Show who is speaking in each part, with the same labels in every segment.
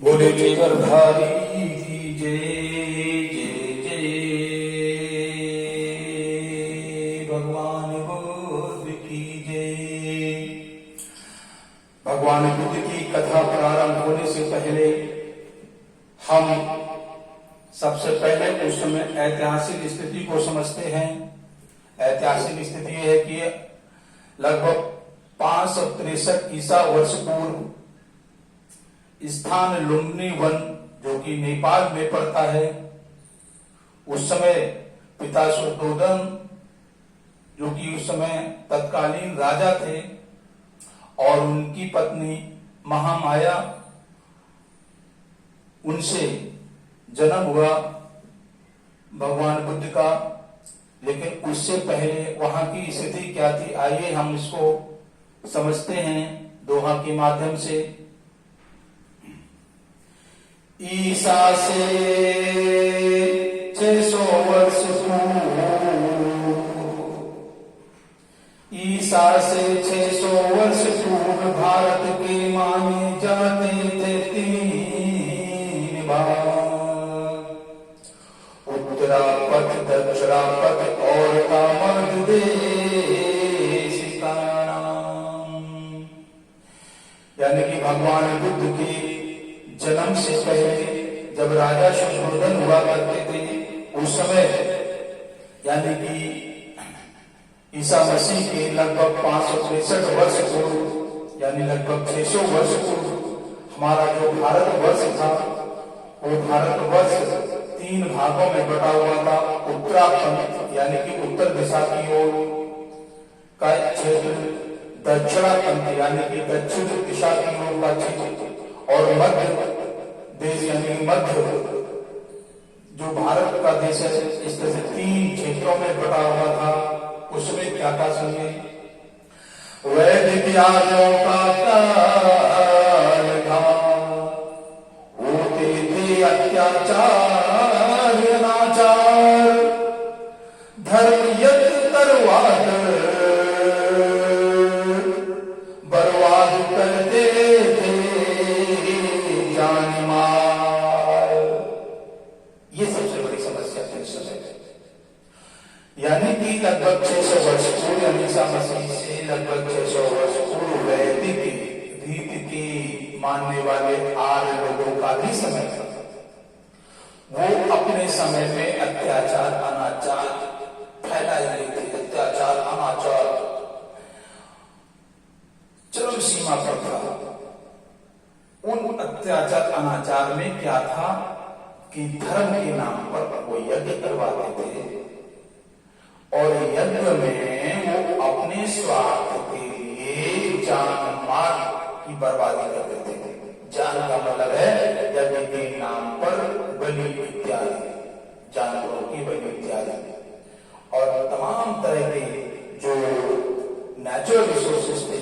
Speaker 1: बोले गिरधारी की जय जय जय। भगवान बुद्ध की जय। भगवान बुद्ध की कथा प्रारंभ होने से पहले हम सबसे पहले उस समय ऐतिहासिक स्थिति को समझते हैं। ऐतिहासिक स्थिति है कि लगभग 563 ईसा वर्ष पूर्व स्थान लुम्बिनी वन जो कि नेपाल में पड़ता है, उस समय पिता शुद्धोदन जो कि उस समय तत्कालीन राजा थे और उनकी पत्नी महामाया, उनसे जन्म हुआ भगवान बुद्ध का। लेकिन उससे पहले वहां की स्थिति क्या थी, आइए हम इसको समझते हैं दोहा के माध्यम से। ईसा से 600 वर्ष पूर्व, ईसा से 600 वर्ष पूर्व भारत के माने जाते थे 3 भाग, उत्तरापथ, दक्षिणापथ और कामद देश का नाम। यानी कि भगवान बुद्ध के जन्म से पहले जब राजा शुद्धोदन हुआ करते थे, उस समय यानी कि ईसा मसीह के लगभग 563 वर्ष पूर्व यानी लगभग 600 वर्ष पूर्व हमारा जो भारतवर्ष था, वो भारतवर्ष 3 भागों में बटा हुआ था। उत्तराखंड यानी कि उत्तर दिशा की ओर का क्षेत्र, दक्षिणाखंड यानी कि दक्षिण दिशा की ओर का क्षेत्र, और मध्य देश यानी मध्य जो भारत का देश है, इस तरह से 3 क्षेत्रों में बटा हुआ था। उसमें क्या था सुनिए। वैदिक आर्यों का काल था, होते थे अत्याचार अनाचार, धर्म यज्ञ करवाद बर्बाद करते थे जान माल। ये सबसे बड़ी समस्या थी उस समय। यानी कि लगभग 600 वर्ष पूर्व, ईसा मसीह से लगभग 600 वर्ष पूर्व वैदिक रीति की मानने वाले आर्य लोगों का भी समय था। वो अपने समय में अत्याचार अनाचार फैलाए हुए थे। अत्याचार अनाचार चरम सीमा पर था। उन अत्याचार अनाचार में क्या था कि धर्म के नाम पर वो यज्ञ करवाते थे और यज्ञ में वो अपने स्वार्थ के लिए जान माल की बर्बादी करते थे। जान का मतलब है यज्ञ के नाम पर बलि इत्यादि, जानवरों की बलि इत्यादि, और तमाम तरह के जो नेचुरल रिसोर्सेस थे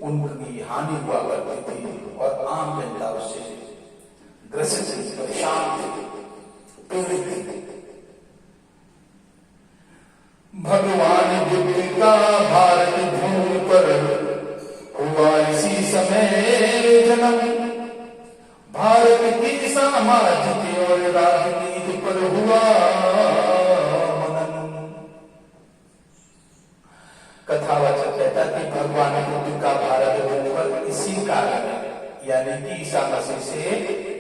Speaker 1: उनकी हानि हुआ करती थी और आम जनता उससे ग्रसित थी, परेशान थी, पीड़ित थी। भगवान बुद्ध का भारत भूमि पर हुआ इसी समय जन्म, भारत की सामाजिक और राजनीति पर हुआ मनन। कथावाचक कहता कि भगवान बुद्ध का भारत भूमि पर इसी कारण यानी कि ईसा मसीह से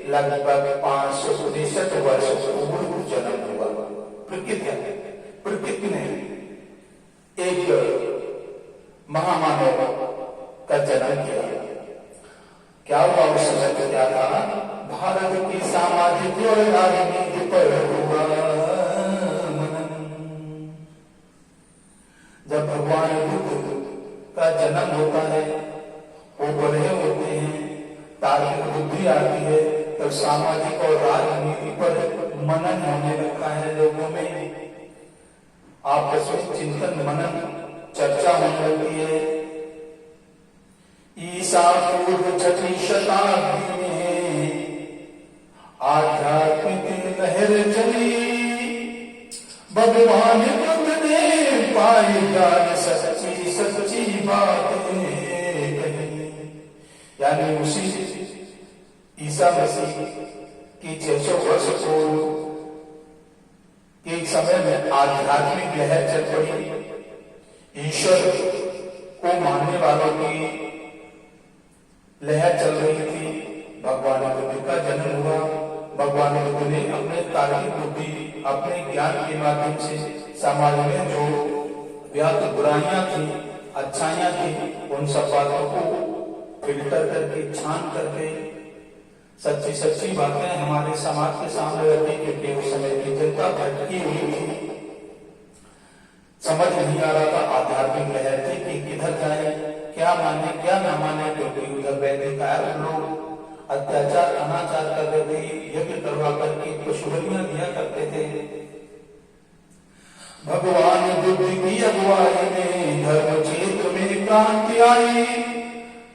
Speaker 1: लगभग 563 वर्ष पूर्व जन्म हुआ। प्रकृति ने एक महामानव का जन्म किया। क्या हुआ उस समय तो क्या था, भारत की सामाजिक और राजनीति पर हुआ मनन। जब भगवान बुद्ध का जन्म होता है, वो बड़े होते हैं, तार्किक बुद्धि आती है, तब सामाजिक और राजनीति पर मनन होने लगता है। लोगों में आपस में चिंतन मनन चर्चा होने लगती है। ईसा पूर्व 6वीं शताब्दी में आध्यात्मिक लहर चली, भगवान बुद्ध ने पाई ज्ञान सच्ची सच्ची बातें कही। यानी उसी ईसा ईसा मसीह की 600 वर्ष पूर्व के समय में आध्यात्मिक लहर चल पड़ी। ईश्वर को मानने वालों की लहर चल रही थी। भगवान बुद्ध का जन्म हुआ। भगवान बुद्ध ने अपने तार्किक बुद्धि, अपने ज्ञान के माध्यम से समाज में जो व्याप्त बुराइयां थी, अच्छाइयां थी, उन सब बातों को फिल्टर करके, छान करके सच्ची सच्ची बातें हमारे समाज के सामने रखी, क्योंकि उस समय की जनता भटकी हुई थी। समझ नहीं आ रहा था, आध्यात्मिक लहर थी कि किधर जाए, क्या माने क्या ना माने, क्योंकि उधर वैदिक लोग अत्याचार अनाचार करते थे, यज्ञ करवा करके पशु बलियां दिया करते थे। भगवान बुद्ध की अगुवाई में धर्म क्षेत्र में क्रांति आई।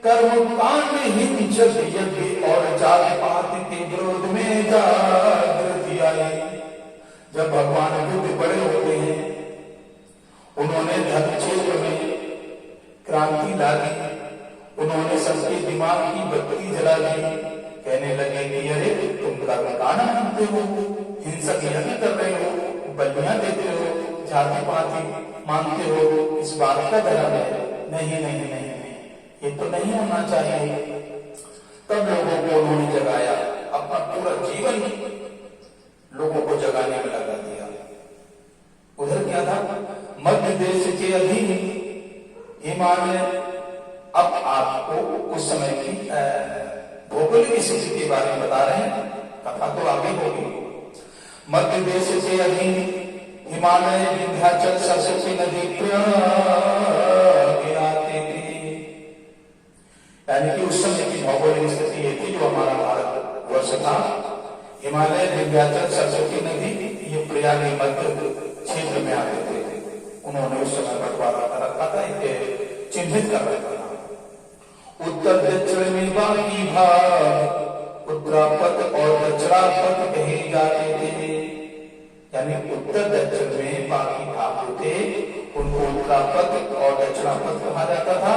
Speaker 1: कर्म कांड हिंसक यज्ञ और जाति पात के विरोध में जागृति आई। जब भगवान बुद्ध बड़े होते हैं, उन्होंने धर्म क्षेत्र में क्रांति ला दी। उन्होंने सबके दिमाग की बत्ती जला दी। कहने लगे कि अरे तुम कर्मकांड मानते हो, हिंसक यज्ञ कर रहे हो, बलियां देते हो, जाति पाति मानते हो, इस बात का धर्म है। नहीं नहीं नहीं नहीं, ये तो नहीं होना चाहिए। तब लोगों को उन्होंने जगाया, अपना पूरा जीवन लोगों को जगाने में लगा दिया। उधर क्या था, मध्य देश के अधीन हिमालय। अब आपको उस समय की भौगोलिक स्थिति के बारे में बता रहे हैं, कथा तो आगे होगी। मध्य देश के अधीन हिमालय, विंध्याचल, सरस्वती नदी प्रयाग आते थे। यानी कि उस समय की भौगोलिक स्थिति ये थी, जो हमारा भारत वर्ष था। हिमालय, विंध्याचल, सरस्वती नदी ये प्रयाग मध्य क्षेत्र में आते थे। उन्होंने उस समय बंटवारा कर रखा था, चिन्हित कर रखा था। उत्तर दक्षिण में बाकी भाग उत्तरापथ और दक्षिणापथ कहे जाते थे। यानी उत्तर दक्षिण में बाकी भाग थे, उनको उत्तरापथ और दक्षिणापथ कहा जाता था।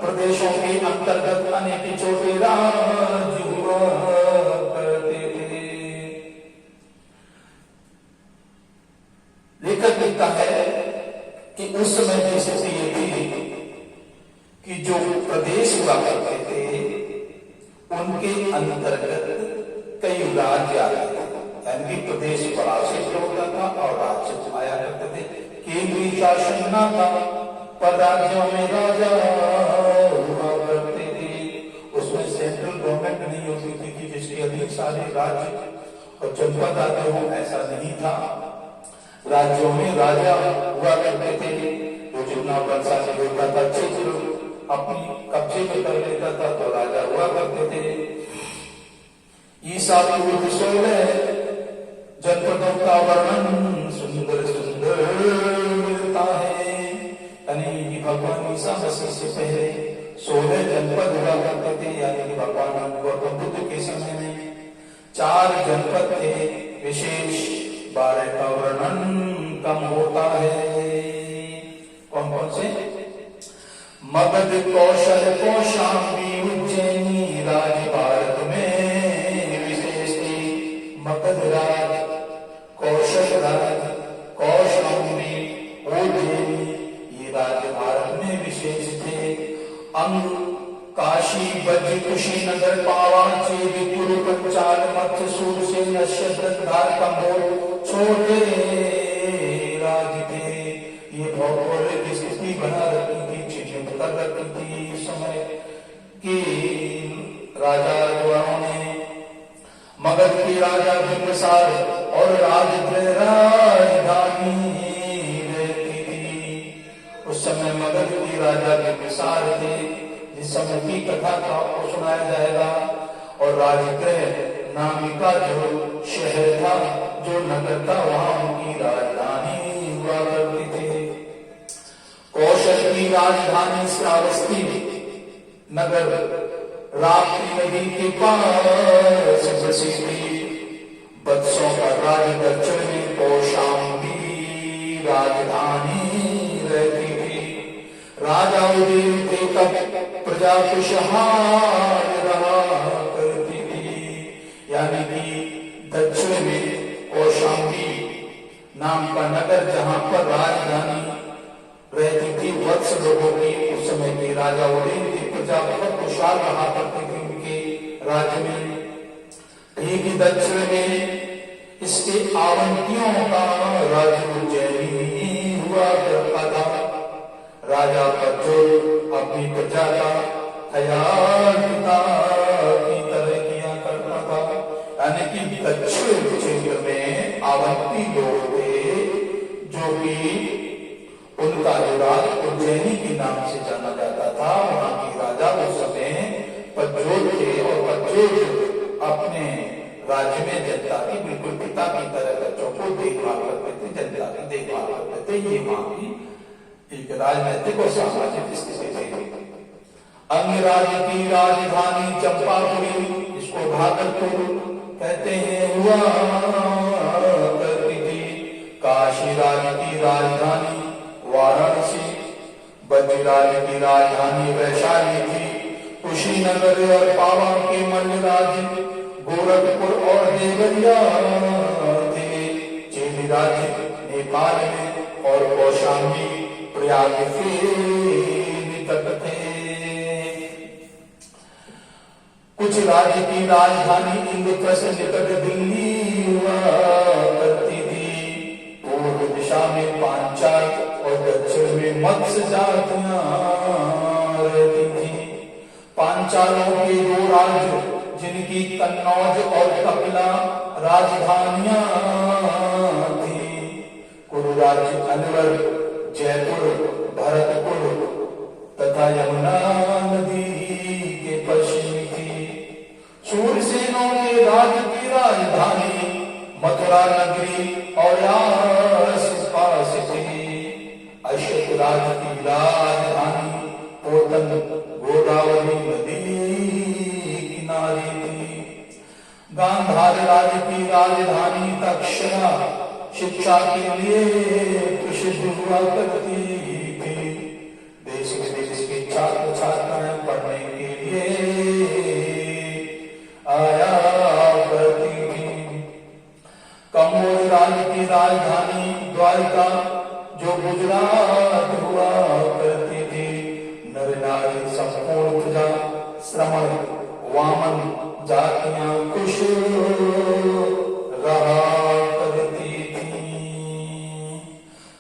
Speaker 1: प्रदेशों के अंतर्गत अनेक छोटे राज्य हुआ करते थे। लेखक लिखता है कि उस समय की स्थिति ये थी कि जो प्रदेश हुआ करते थे, उनके अंतर्गत कई राज्य आते थे। यानी प्रदेश बड़ा क्षेत्र होता था और राज्य आया करते थे। केंद्रीय शासन न था, पर राज्यों में राजा हुआ करते थे। उसमें सेंट्रल गवर्नमेंट नहीं होती थी कि जिसके अधीन सारे राज्य और जनपद आते हो, ऐसा नहीं था। राज्यों में राजा हुआ करते थे। वो जितना प्रशासन होता था, क्षेत्र अपनी कब्जे में कर लेता था, तो राजा हुआ करते थे। ईसा पूर्व 16 जनपदों का वर्णन सुंदर सुंदर मिलता है। यानी भगवान ईसा मसीह से पहले 16 जनपद हुआ करते थे। यानी कि भगवान गौतम बुद्ध के समय में 4 जनपद थे विशेष, 12 का वर्णन कम होता है। कौन कौन से? मगध, कौशल, कौशाम्बी, उज्जैनी राज भारत में विशेष थी। मगध राज, कौशल राज, कौशाम्बी, उज्जैनी ये राज्य भारत में विशेष थे। अंग, काशी, बज्र, कुशीनगर, पावान, चेदी, कुरु, पंचाल, मत्स्य, सूरसेन, नश्यत, कम्बोज छोटे राज थे। ये भौगोलिक स्थिति बना रखी थी, चिन्हित कर रखी थी। समय की राजा रजवाड़ों ने मगध के राजा बिंबिसार और राजगृह राजधानी रहती थी। उस समय मगध के राजा बिंबिसार थे, जिस समय की कथा का आपको सुनाया जाएगा। और राजगृह नामिका जो शहर था, जो नगर था, वहां उनकी राजधानी हुआ करती थी। कौशल की राजधानी श्रावस्ती नगर राप्ती नदी के पास बसी थी। बत्सों का राज दक्षिण में कौशाम्बी राजधानी रहती थी। राजा उदय थे तब प्रजा खुशहाल रहा करती थी। यानी कि दक्षिण में कौशाम्बी नाम का नगर, जहां पर राजधानी रहती थी वत्स लोगों की। उस समय के राजा उदयन की प्रजा बहुत खुशहाल रहा करती थी उनके राज्य में। ठीक ही दक्षिण में इसके आवंतियों का राज्य उज्जैनी हुआ करता था। राजा प्रज्वल अपनी प्रजा का ख्याल पिता की तरह किया करता था। यानी कि दक्षिण क्षेत्र में आवंती लोग थे, जो कि उनका जो राज उज्जैनी के नाम से जाना जाता था। वहां के राजा उस समय प्रज्वल थे और प्रज्वल अपने राज्य में जनता की बिल्कुल पिता की तरह बच्चों को देखभाल करते थे, जनता की देखभाल करते थे। ये वहां की एक राजनैतिक और सामाजिक स्थिति थी। अंगराज की राजधानी चंपापुरी, इसको भागलपुर कहते हैं, हुआ करती थी। काशी राज्य की राजधानी वाराणसी, बद्रीराज की राजधानी वैशाली थी। कुशीनगर और पावा के मल्ल राज्य गोरखपुर और देवरिया थे। चेदी राज्य नेपाल में और कौशाम्बी प्रयाग के निकट थे। कुछ राज्य की राजधानी इंद्रप्रस्थ निकट दिल्ली हुआ करती थी। पूर्व दिशा में पांचाल और दक्षिण में मत्स्य जातियां रहती थी। पांचालों के दो राज्य, जिनकी कन्नौज और कपिला राजधानियां थी। कुरु राज्य अलवर, जयपुर, भरतपुर तथा यमुना नदी के पश्चिमी थी। सूरसेनों के राज्य की राजधानी मथुरा नगरी और आस-पास थी। अशोक राज्य की राजधानी पोतन गोदावरी नदी किनारे थी। गांधार राज्य की राजधानी तक्षशिला शिक्षा के लिए प्रसिद्ध हुआ करती थी। देश विदेश के छात्र छात्राएं पढ़ने के लिए आया करती थी। कम्बोज राज्य की राजधानी द्वारिका, जो गुजरात हुआ करती थी। नर नारी संपूर्ण प्रजा श्रमण वामन जातियां खुश रहा करती थी।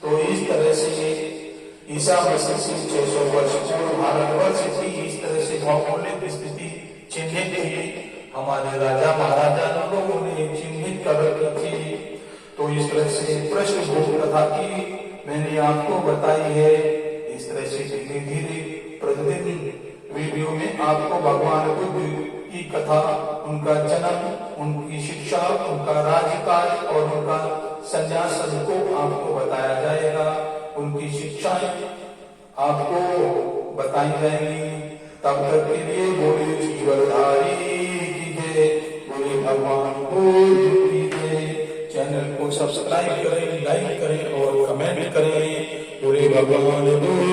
Speaker 1: तो इस तरह से ईसा मसीह से 600 वर्ष पूर्व भारतवर्ष की इस तरह से भौगोलिक स्थिति चिन्हित थी। हमारे राजा महाराजा लोगों ने चिन्हित कर रखी थी। तो इस तरह से पृष्ठभूमि कथा की मैंने आपको बताई है। इस तरह से धीरे धीरे प्रतिदिन वीडियो में आपको भगवान बुद्ध की कथा, उनका जन्म, उनकी शिक्षा, उनका राज्यकाल और उनका संन्यास को आपको बताया जाएगा। उनकी शिक्षाएं आपको बताई जाएंगी। तब तक के लिए बोले जीवनधारी की जय, बोले भगवान बुद्ध की जय। चैनल को सब्सक्राइब करें, लाइक करें और कमेंट करें। बोले भगवान बुद्ध।